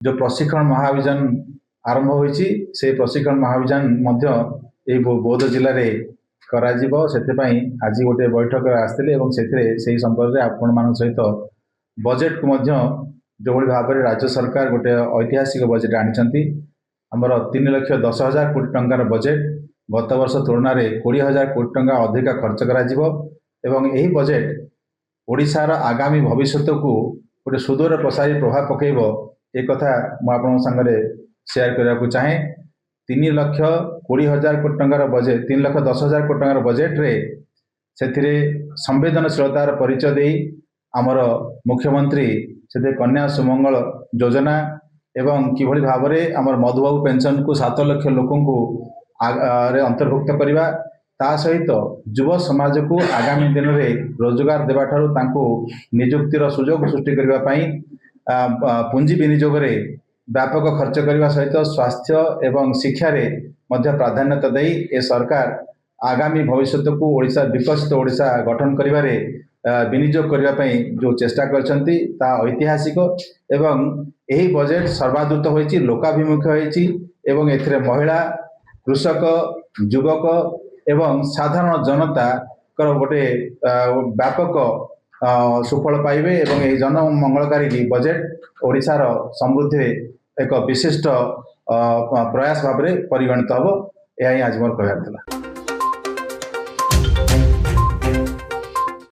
जो प्रशिक्षण महाभियान आरंभ होईची से प्रशिक्षण महाभियान मध्य ए बौद्ध जिले में कराजिबो सेथिपई आज गोटे बैठक आसथिले एवं सेथिरे सेही संपर्क में आपण मान सहित बजेट को मध्य जो भाव में राज्य सरकार गोटे ऐतिहासिक बजेट आनिछंती हमर 3,10,000 कोटी टंकार बजेट गत वर्ष तुलना रे 20,000 कोटी टंका अधिक खर्च करा जिवो एवं एही बजेट ओडिशार आगामी भविष्य को गोटे सुदूर प्रसारी प्रभाव पकेब एक कथा मु आपन संगे शेयर करने को चाहे 3,20,000 कोटी टंकार बजेट 3,10,000 कोटी टंकार बजेट रे सेथिरे संवेदनशीलतार परिचय दे आमर मुख्यमंत्री से कन्या सुमंगल योजना एवं किभली भाव में आमर मधुबाबू पेंशन को 7 लाख लोक अंतर्भुक्त करवा ता सहित युव समाज को आगामी दिन में रोजगार देवा ठारू तांको नियुक्तिर सुजोग सृष्टि करने पुंजी विनियोग रे व्यापक खर्च करने सहित स्वास्थ्य एवं शिक्षा रे मध्य प्राधान्यता दे ए सरकार आगामी भविष्य को ओडिशा विकसित ओडिशा गठन करिवारे विनियोग करने जो चेष्टा करछंती ता ऐतिहासिक एवं यही बजेट सर्वादृत होईची लोकाभिमुख होईची एवं एथिरे महिला कृषक युवक एवं साधारण जनता कर गोटे व्यापक सुफल पाइबे एवं यही जन मंगलकारी बजेट ओडिशार समृद्धि एक विशिष्ट प्रयास भाव में परिगणित हम यह आज मोर कहबार।